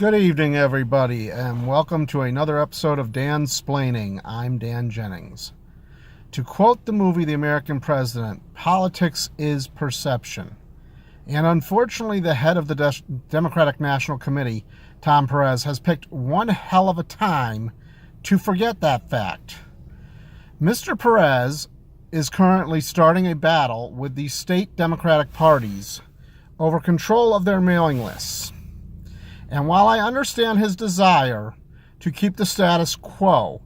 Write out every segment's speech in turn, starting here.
Good evening, everybody, and welcome to another episode of Dan-Splaining. I'm Dan Jennings. To quote the movie The American President, politics is perception. And unfortunately, the head of the Democratic National Committee, Tom Perez, has picked one hell of a time to forget that fact. Mr. Perez is currently starting a battle with the state Democratic parties over control of their mailing lists. And while I understand his desire to keep the status quo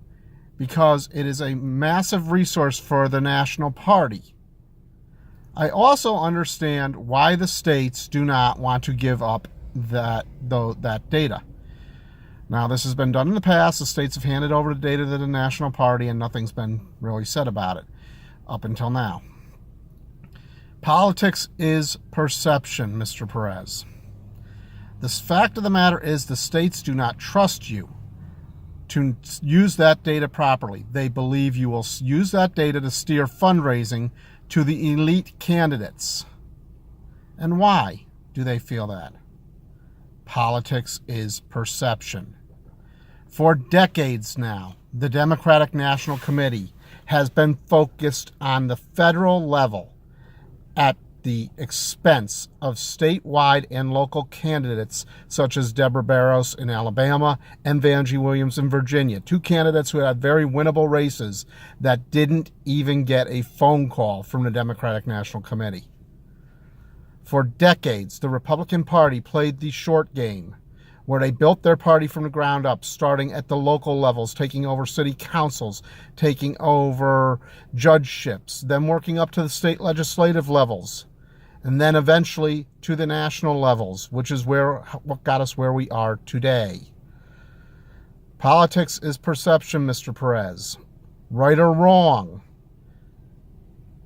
because it is a massive resource for the national party, I also understand why the states do not want to give up that data. Now, this has been done in the past. The states have handed over the data to the national party, and nothing's been really said about it up until now. Politics is perception, Mr. Perez. The fact of the matter is the states do not trust you to use that data properly. They believe you will use that data to steer fundraising to the elite candidates. And why do they feel that? Politics is perception. For decades now, the Democratic National Committee has been focused on the federal level at the expense of statewide and local candidates such as Deborah Barros in Alabama and Vanjie Williams in Virginia, two candidates who had very winnable races that didn't even get a phone call from the Democratic National Committee. For decades, the Republican Party played the short game, where they built their party from the ground up, starting at the local levels, taking over city councils, taking over judgeships, then working up to the state legislative levels, and then eventually to the national levels, which is what got us where we are today. Politics is perception, Mr. Perez. Right or wrong,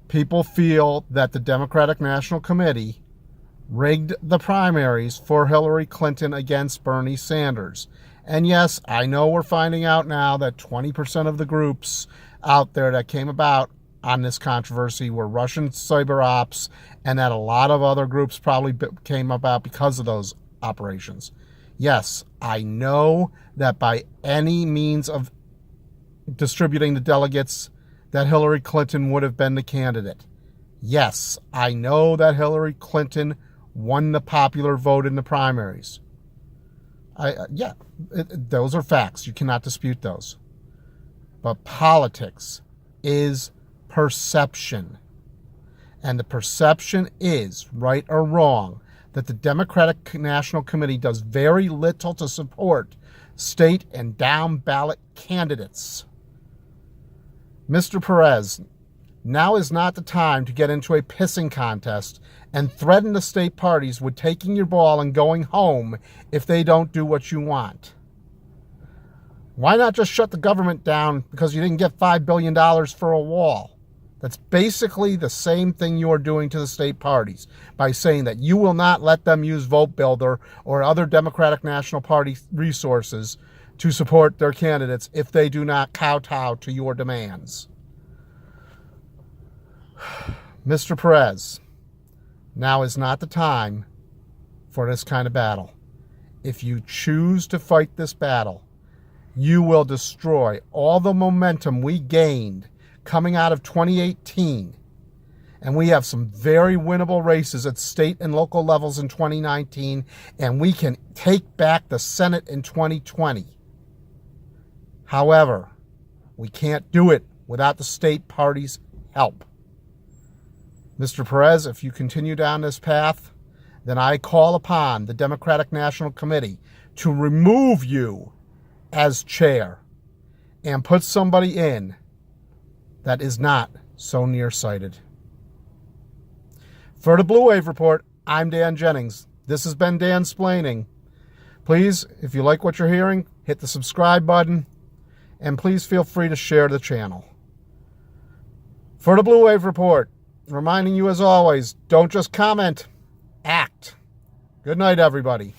people feel that the Democratic National Committee rigged the primaries for Hillary Clinton against Bernie Sanders. And yes, I know we're finding out now that 20% of the groups out there that came about on this controversy were Russian cyber ops, and that a lot of other groups probably came about because of those operations. Yes, I know that by any means of distributing the delegates that Hillary Clinton would have been the candidate. Yes, I know that Hillary Clinton won the popular vote in the primaries. Those are facts. You cannot dispute those. But politics is perception. And the perception is, right or wrong, that the Democratic National Committee does very little to support state and down ballot candidates. Mr. Perez, now is not the time to get into a pissing contest and threaten the state parties with taking your ball and going home if they don't do what you want. Why not just shut the government down because you didn't get $5 billion for a wall? That's basically the same thing you're doing to the state parties by saying that you will not let them use Vote Builder or other Democratic National Party resources to support their candidates if they do not kowtow to your demands. Mr. Perez, now is not the time for this kind of battle. If you choose to fight this battle, you will destroy all the momentum we gained coming out of 2018. And we have some very winnable races at state and local levels in 2019, and we can take back the Senate in 2020. However, we can't do it without the state party's help. Mr. Perez, if you continue down this path, then I call upon the Democratic National Committee to remove you as chair and put somebody in that is not so nearsighted. For the Blue Wave Report, I'm Dan Jennings. This has been Dan-Splaining. Please, if you like what you're hearing, hit the subscribe button, and please feel free to share the channel. For the Blue Wave Report, reminding you as always, don't just comment, act. Good night, everybody.